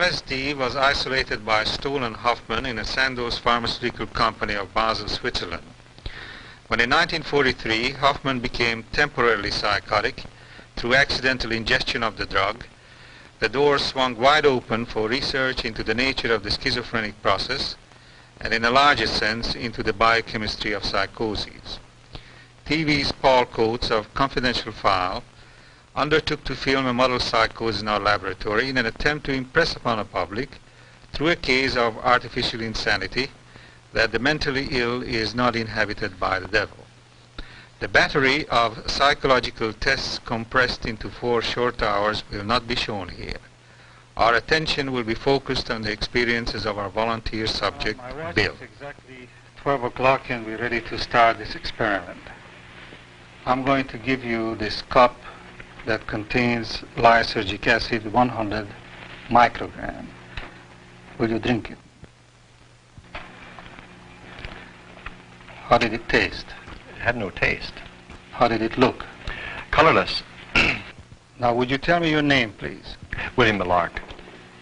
LSD was isolated by Stoll and Hoffman in a Sandoz pharmaceutical company of Basel, Switzerland. When in 1943 Hoffman became temporarily psychotic through accidental ingestion of the drug, the door swung wide open for research into the nature of the schizophrenic process and, in a larger sense, into the biochemistry of psychoses. TV's Paul Coates of Confidential File undertook to film a model psychosis in our laboratory in an attempt to impress upon the public, through a case of artificial insanity, that the mentally ill is not inhabited by the devil. The battery of psychological tests compressed into 4 short hours will not be shown here. Our attention will be focused on the experiences of our volunteer subject, Bill. It's exactly 12 o'clock and we're ready to start this experiment. I'm going to give you this cup that contains lysergic acid, 100 microgram. Will you drink it? How did it taste? It had no taste. How did it look? Colorless. Now, would you tell me your name, please? William Millark.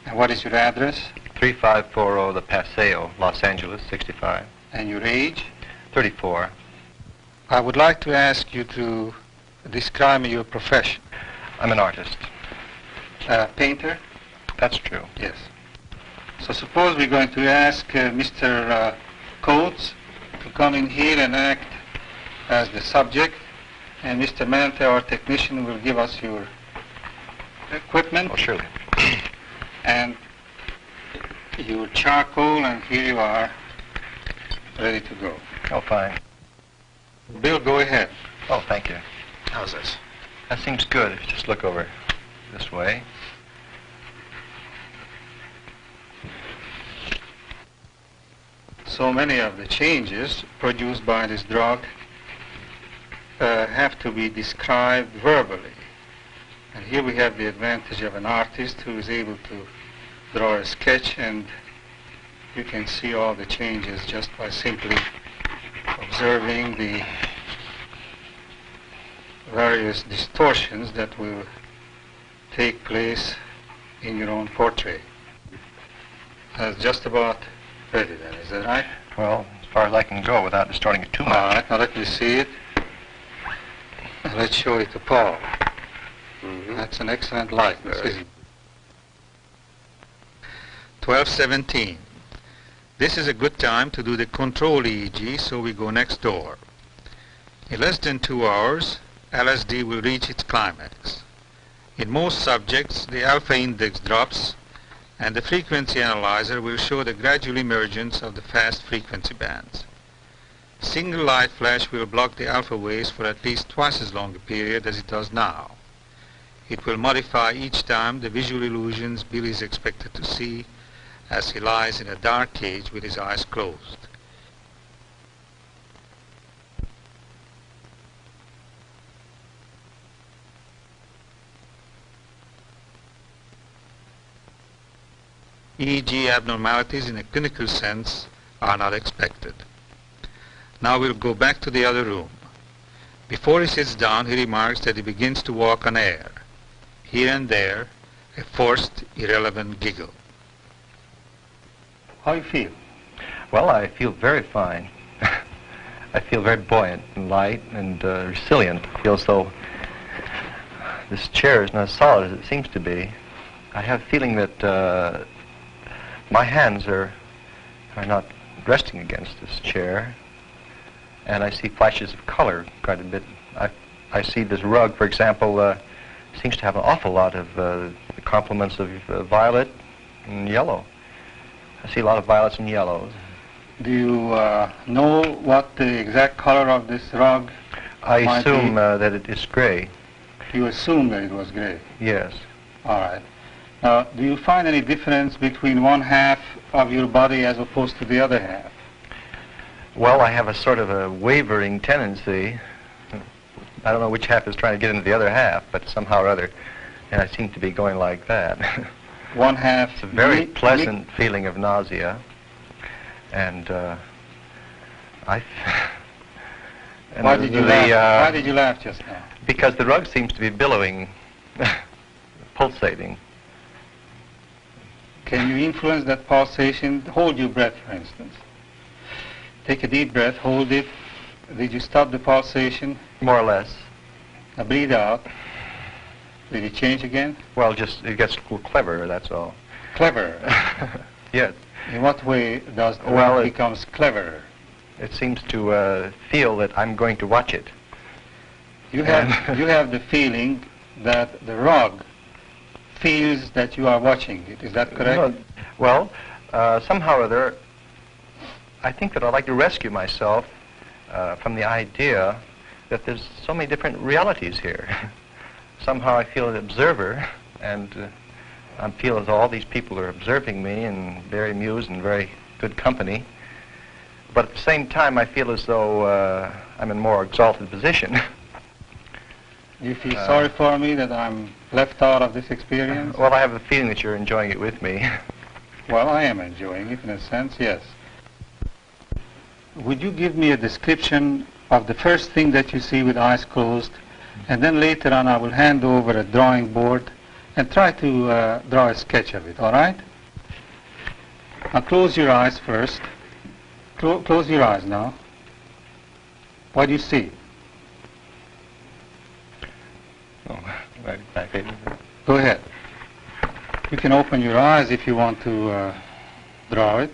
And what is your address? 3540 The Paseo, Los Angeles, 65. And your age? 34. I would like to ask you to describe me your profession. I'm an artist. Painter? That's true. Yes. So suppose we're going to ask Mr. Coates to come in here and act as the subject, and Mr. Manta, our technician, will give us your equipment. Oh, surely. And your charcoal, and here you are, ready to go. Oh, fine. Bill, go ahead. Oh, thank you. How's this? That seems good. If you just look over this way. So many of the changes produced by this drug have to be described verbally. And here we have the advantage of an artist who is able to draw a sketch, and you can see all the changes just by simply observing the various distortions that will take place in your own portrait. That's just about ready then, is that right? Well, as far as I can go without distorting it too much. All right, now let me see it. Let's show it to Paul. That's an excellent likeness, isn't it? 12:17. This is a good time to do the control EEG, so we go next door. In less than 2 hours, LSD will reach its climax. In most subjects, the alpha index drops, and the frequency analyzer will show the gradual emergence of the fast frequency bands. Single light flash will block the alpha waves for at least twice as long a period as it does now. It will modify each time the visual illusions Bill is expected to see as he lies in a dark cage with his eyes closed. EEG abnormalities in a clinical sense are not expected. Now we'll go back to the other room. Before he sits down, he remarks that he begins to walk on air. Here and there, a forced, irrelevant giggle. How you feel? Well, I feel very fine. I feel very buoyant and light and resilient. I feel as though this chair is not as solid as it seems to be. I have a feeling that my hands are not resting against this chair, and I see flashes of color quite a bit. I see this rug, for example, seems to have an awful lot of the complements of violet and yellow. I see a lot of violets and yellows. Do you know what the exact color of this rug I might assume be? that it is gray. You assume that it was gray? Yes. All right. Now, do you find any difference between one half of your body as opposed to the other half? Well, I have a sort of a wavering tendency. I don't know which half is trying to get into the other half, but somehow or other, and I seem to be going like that. One half. It's a very pleasant feeling of nausea, and Why did you laugh? Why did you laugh just now? Because the rug seems to be billowing, pulsating. Can you influence that pulsation? Hold your breath, for instance. Take a deep breath, hold it. Did you stop the pulsation? More or less. Now breathe out. Did it change again? Well, just it gets a little cleverer, that's all. Clever. Yes. In what way does the Well, rug becomes cleverer? It seems to feel that I'm going to watch it. You have the feeling that the rug feels that you are watching it. Is that correct? No, well, somehow or other, I think that I'd like to rescue myself from the idea that there's so many different realities here. Somehow I feel an observer, and I feel as though all these people are observing me and very amused and very good company. But at the same time, I feel as though I'm in a more exalted position. Do you feel sorry for me that I'm left out of this experience? Well, I have the feeling that you're enjoying it with me. Well, I am enjoying it in a sense, yes. Would you give me a description of the first thing that you see with eyes closed, and then later on I will hand over a drawing board and try to draw a sketch of it, all right? Now close your eyes first. Close your eyes now. What do you see? Oh, my favorite. Go ahead. You can open your eyes if you want to draw it.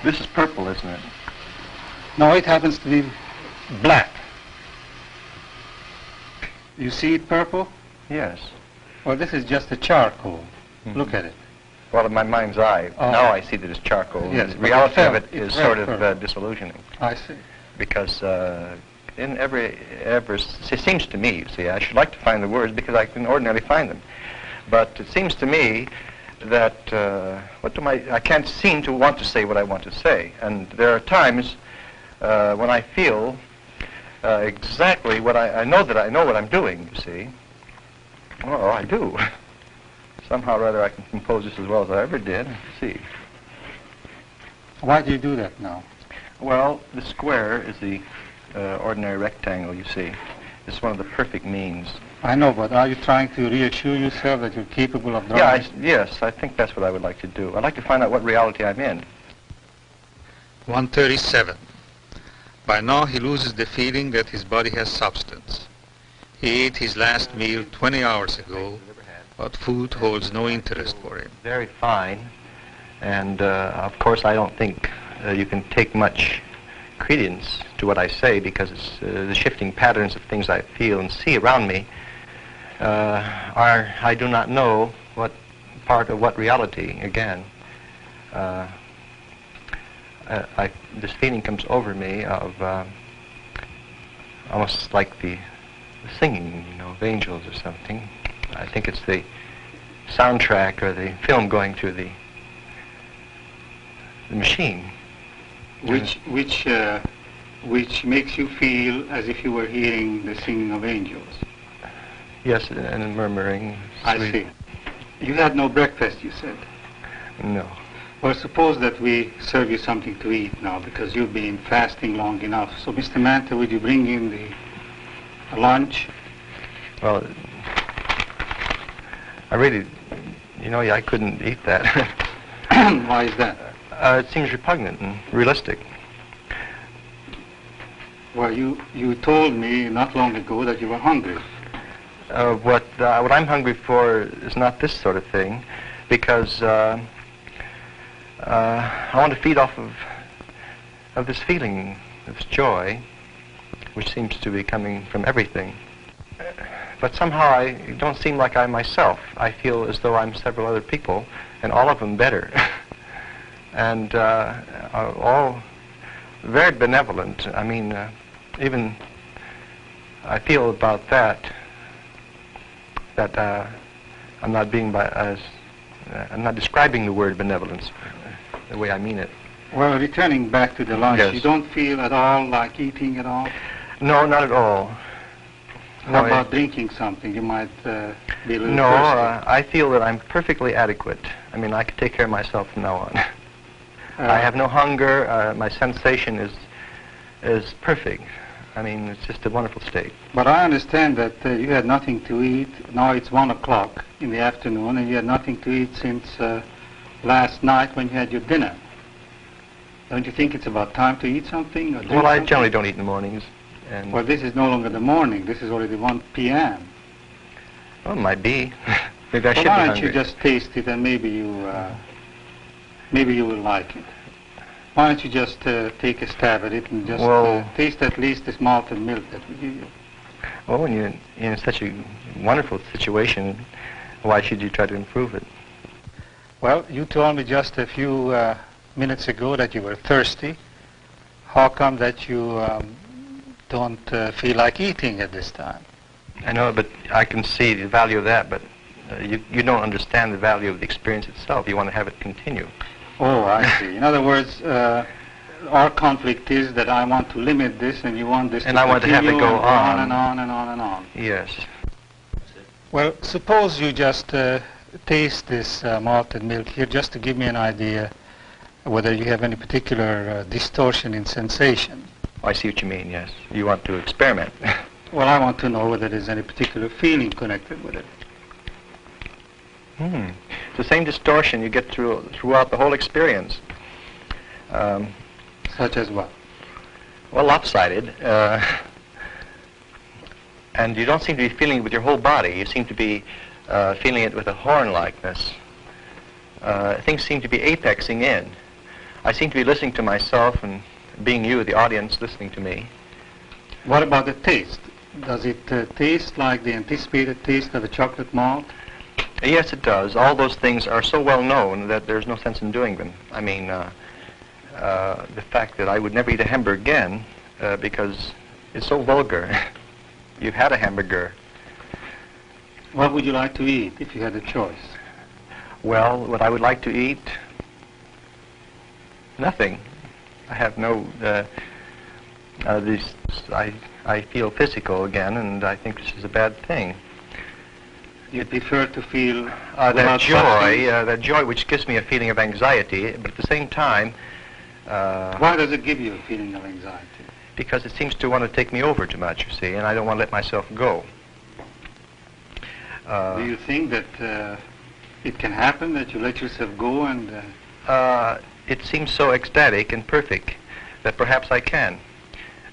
This is purple, isn't it? No, it happens to be black. You see it purple? Yes. Well, this is just a charcoal. Mm-hmm. Look at it. Well, in my mind's eye, Oh. now I see that it's charcoal. Yes, The but reality of it it is felt sort of purple. disillusioning. I see. Because in it seems to me, you see, I should like to find the words because I can ordinarily find them. But it seems to me that I can't seem to want to say what I want to say. And there are times when I feel exactly what I know that I know what I'm doing, you see. Oh, I do. Somehow or other I can compose this as well as I ever did. See. Why do you do that now? Well, the square is the ordinary rectangle, you see. It's one of the perfect means. I know, but are you trying to reassure yourself that you're capable of drawing? Yes, I think that's what I would like to do. I'd like to find out what reality I'm in. 137. By now he loses the feeling that his body has substance. He ate his last meal 20 hours ago, but food holds no interest for him. Very fine. And of course I don't think you can take much credence to what I say because it's the shifting patterns of things I feel and see around me I do not know what part of what reality, again. This feeling comes over me of almost like the singing, of angels or something. I think it's the soundtrack or the film going through the machine. Which makes you feel as if you were hearing the singing of angels. Yes, and murmuring. I see. You had no breakfast, you said. No. Well, suppose that we serve you something to eat now because you've been fasting long enough. So, Mr. Manta, would you bring in the lunch? Well, I really, I couldn't eat that. Why is that? It seems repugnant and realistic. Well, you told me not long ago that you were hungry. What I'm hungry for is not this sort of thing, because I want to feed off of this feeling, this joy, which seems to be coming from everything. But somehow I don't seem like I'm myself. I feel as though I'm several other people, and all of them better, and all very benevolent. I mean, even I feel about that I'm not being I'm not describing the word benevolence the way I mean it. Well, returning back to the lunch, Yes. You don't feel at all like eating at all? No, not at all. How No, about drinking something? You might be a little No, thirsty. I feel that I'm perfectly adequate. I mean, I can take care of myself from now on. I have no hunger. My sensation is is perfect. I mean, it's just a wonderful state. But I understand that you had nothing to eat. Now it's 1 o'clock in the afternoon, and you had nothing to eat since last night when you had your dinner. Don't you think it's about time to eat something? Or drink Well, I something? generally don't eat in the mornings. And Well, this is no longer the morning. This is already 1 p.m. well, it might be. Maybe I Well, should be why don't hungry. you just taste it, and maybe you will like it. Why don't you just take a stab at it and just Well- taste at least this malted milk that we give you? Well, when you're in such a wonderful situation, why should you try to improve it? Well, you told me just a few minutes ago that you were thirsty. How come that you don't feel like eating at this time? I know, but I can see the value of that, but you don't understand the value of the experience itself. You want to have it continue. Oh, I see. In other words, our conflict is that I want to limit this and you want this And to I want to have it continue go and on. and on and on and on. Yes. Well, suppose you just taste this malted milk here just to give me an idea whether you have any particular distortion in sensation. I see what you mean, yes. You want to experiment. Well, I want to know whether there's any particular feeling connected with it. It's the same distortion you get throughout the whole experience. Such as what? Well, lopsided. And you don't seem to be feeling it with your whole body. You seem to be feeling it with a horn-likeness. Things seem to be apexing in. I seem to be listening to myself and being you, the audience, listening to me. What about the taste? Does it taste like the anticipated taste of a chocolate malt? Yes, it does. All those things are so well known that there's no sense in doing them. I mean, the fact that I would never eat a hamburger again because it's so vulgar. You've had a hamburger. What would you like to eat if you had a choice? Well, what I would like to eat? Nothing. I have no... I feel physical again, and I think this is a bad thing. You prefer to feel That without substance? that joy which gives me a feeling of anxiety, but at the same time... Why does it give you a feeling of anxiety? Because it seems to want to take me over too much, you see, and I don't want to let myself go. Do you think that it can happen that you let yourself go and... It seems so ecstatic and perfect that perhaps I can,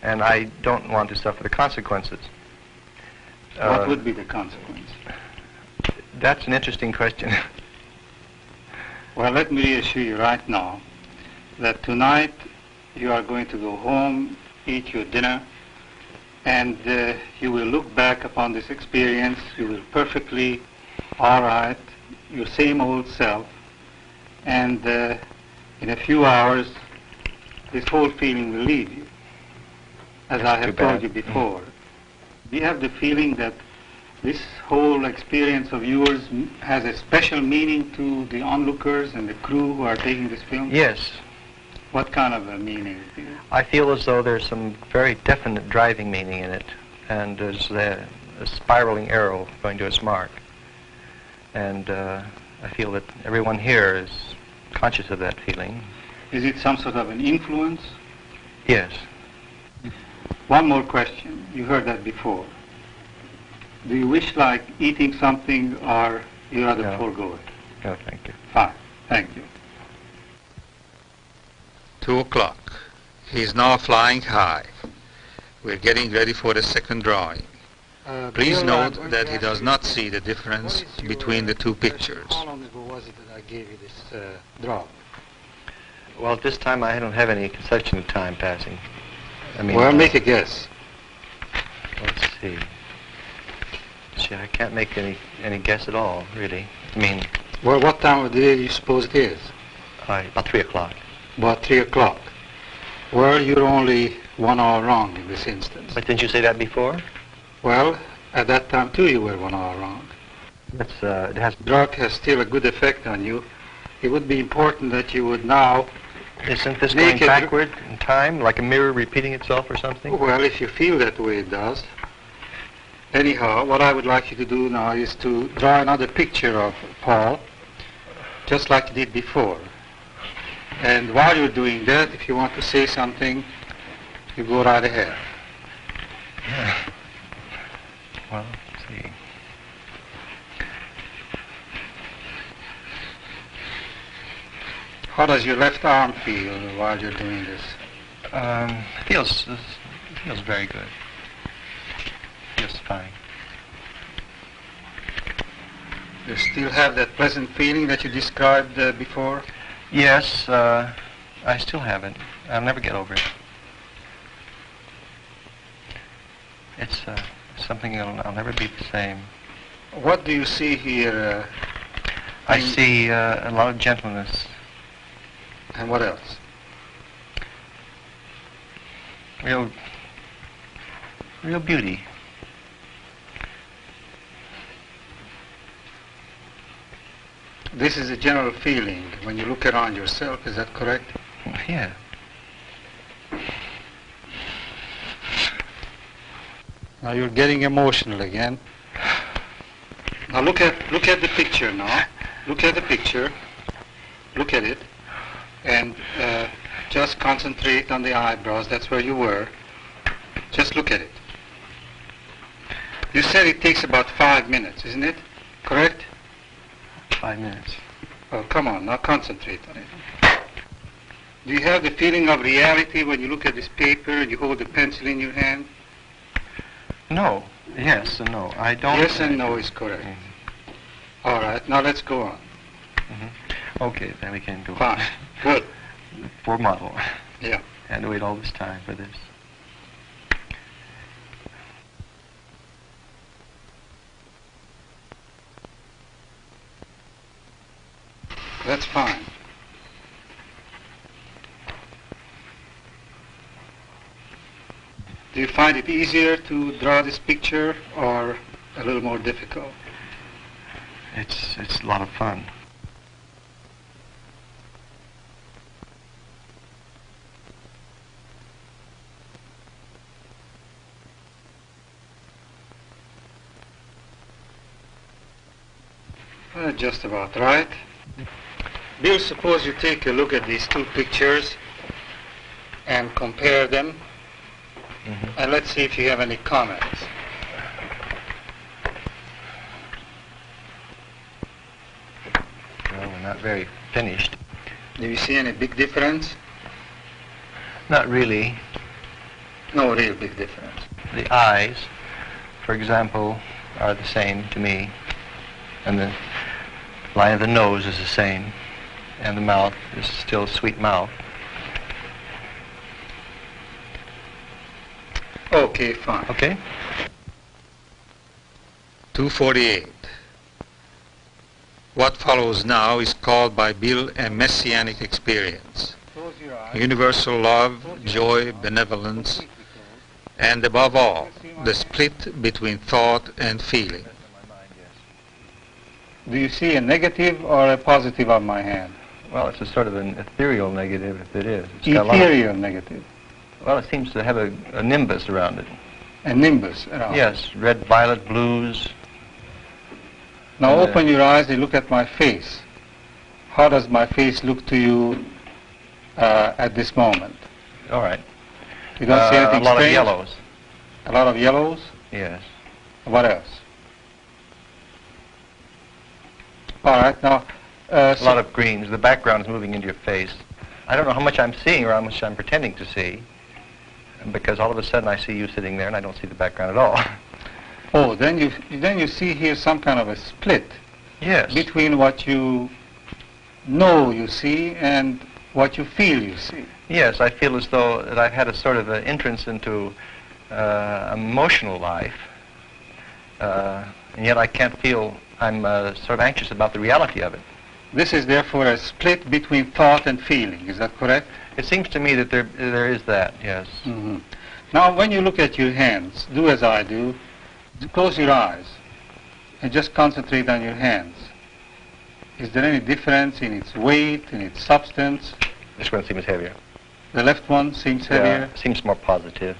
and I don't want to suffer the consequences. what would be the consequence? That's an interesting question. Well, let me reassure you right now that tonight you are going to go home, eat your dinner, and you will look back upon this experience. You will perfectly, all right, your same old self, and in a few hours, this whole feeling will leave you, as I have told you before. Do you have the feeling that this whole experience of yours has a special meaning to the onlookers and the crew who are taking this film? Yes. What kind of a meaning? I feel as though there's some very definite driving meaning in it, and there's a spiraling arrow going to its mark. And I feel that everyone here is conscious of that feeling. Is it some sort of an influence? Yes. One more question. You heard that before. Do you wish like eating something, or you rather No. forego it? No, thank you. Fine. Thank you. 2 o'clock. He's now flying high. We're getting ready for the second drawing. Please note that he does not see the difference between the two pictures. How long ago was it that I gave you this draw? Well, at this time I don't have any conception of time passing. I mean, Well, make a guess. let's see. See, I can't make any guess at all, really. I mean, Well, what time of the day do you suppose it is? about 3 o'clock. About 3 o'clock. Well, you're only 1 hour wrong in this instance. But didn't you say that before? Well, at that time too you were 1 hour wrong. That's it has. Drug has still a good effect on you. It would be important that you would now, Isn't this Make going it- backward in time, like a mirror repeating itself or something? well, if you feel that way it does. Anyhow, what I would like you to do now is to draw another picture of Paul, just like you did before. And while you're doing that, if you want to say something, You go right ahead. Yeah. Well, let's see. How does your left arm feel while you're doing this? Feels very good. Feels fine. You still have that pleasant feeling that you described before? Yes, I still have it. I'll never get over it. It's something I'll never be the same. What do you see here? I see a lot of gentleness. And what else? Real beauty. This is a general feeling when you look around yourself, is that correct? Yeah. Now you're getting emotional again. Now look at the picture now. Look at the picture. Look at it. And just concentrate on the eyebrows. That's where you were. Just look at it. You said it takes about 5 minutes, isn't it? Correct? 5 minutes. Oh, come on. Now concentrate on it. Do you have the feeling of reality when you look at this paper and you hold the pencil in your hand? No. Yes and no. I don't. Yes and no is correct. All right. Now let's go on. Okay, then we can go. Fine. Good. Poor model. Yeah. Had to wait all this time for this. That's fine. Do you find it easier to draw this picture or a little more difficult? It's a lot of fun. Just about right. Bill, suppose you take a look at these two pictures and compare them, and let's see if you have any comments. Well, we're not very finished. Do you see any big difference? Not really. No real big difference. The eyes, for example, are the same to me, and the line of the nose is the same, and the mouth is still a sweet mouth. Okay, fine. Okay? 248. What follows now is called by Bill a messianic experience. Close your eyes. Universal love, joy, benevolence, and above all, the split between thought and feeling. Do you see a negative or a positive on my hand? Well, it's a sort of an ethereal negative, if it is. It's got a lot of- Ethereal negative. well, it seems to have a nimbus around it. A nimbus around. Yes, red, violet, blues. Now And, open your eyes and look at my face. How does my face look to you at this moment? All right. You don't see anything a lot strange? of yellows. A lot of yellows? Yes. What else? All right, now... A lot of greens. The background is moving into your face. I don't know how much I'm seeing or how much I'm pretending to see, because all of a sudden I see you sitting there and I don't see the background at all. Oh, then you see here some kind of a split Yes. between what you know you see and what you feel you see. Yes, I feel as though that I've had a sort of an entrance into emotional life, and yet I can't feel, I'm sort of anxious about the reality of it. This is therefore a split between thought and feeling, is that correct? It seems to me that there is that, yes. Mm-hmm. Now when you look at your hands, do as I do, close your eyes and just concentrate on your hands. Is there any difference in its weight, in its substance? This one seems heavier. The left one seems heavier Seems more positive.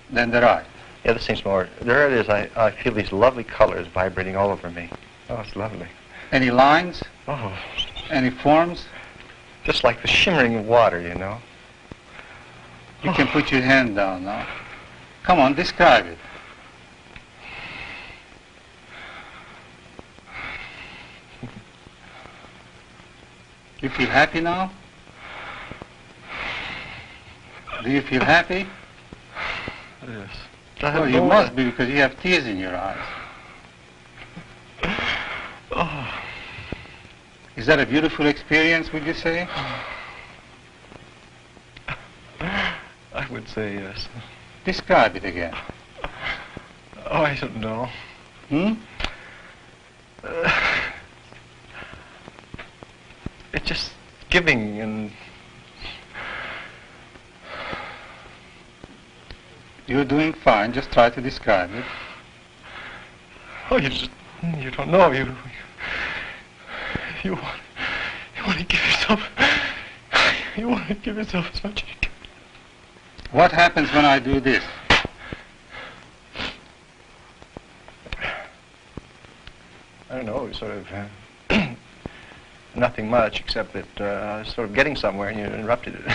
than the right. Yeah, this seems more, there it is, I feel these lovely colors vibrating all over me. Oh, it's lovely. Any lines? Oh, Any forms? just like the shimmering of water, you know. You can put your hand down now. Come on, describe it. You feel happy now? Do you feel happy? Yes. Well, you must be, because you have tears in your eyes. Oh. Is that a beautiful experience, would you say? I would say yes. Describe it again. Oh, I don't know. It's just giving and... You're doing fine, just try to describe it. Oh, you don't know. You want to give yourself... You want to give yourself as much as you can. What happens when I do this? I don't know, sort of nothing much, except that I was sort of getting somewhere and you interrupted it.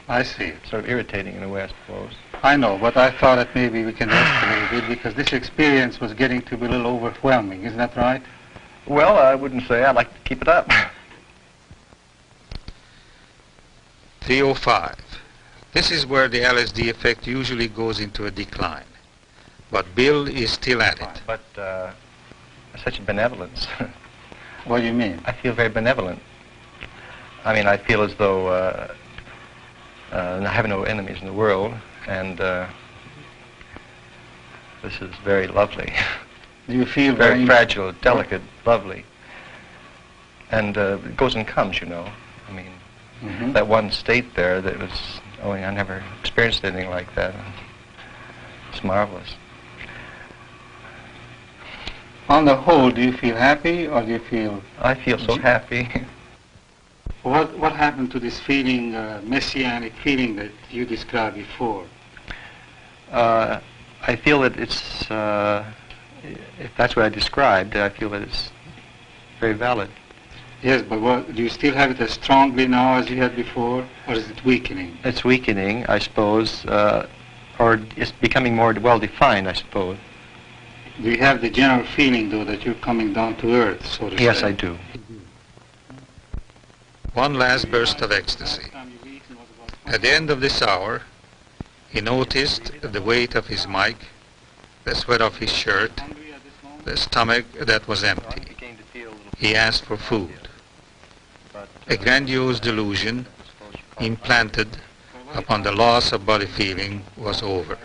I see. Sort of irritating in a way, I suppose. I know, but I thought that maybe we can rest a little bit, because this experience was getting to be a little overwhelming, isn't that right? Well, I wouldn't say. I'd like to keep it up. 3:05. This is where the LSD effect usually goes into a decline. But Bill is still at it. But such a benevolence. What do you mean? I feel very benevolent. I mean, I feel as though I have no enemies in the world, and this is very lovely. Do you feel very fragile, delicate, lovely. And it goes and comes, you know. I mean, that one state there that was, I never experienced anything like that. It's marvelous. On the whole, do you feel happy, or do you feel... I feel so happy. What happened to this feeling, messianic feeling that you described before? I feel that it's, if that's what I described, I feel that it's very valid. Yes, but do you still have it as strongly now as you had before, or is it weakening? It's weakening, I suppose, or it's becoming more well-defined, I suppose. Do you have the general feeling, though, that you're coming down to earth, so to say? Yes, I do. One last burst of ecstasy. At the end of this hour, he noticed the weight of his mic, the sweat of his shirt, the stomach that was empty. He asked for food. A grandiose delusion implanted upon the loss of body feeling was over.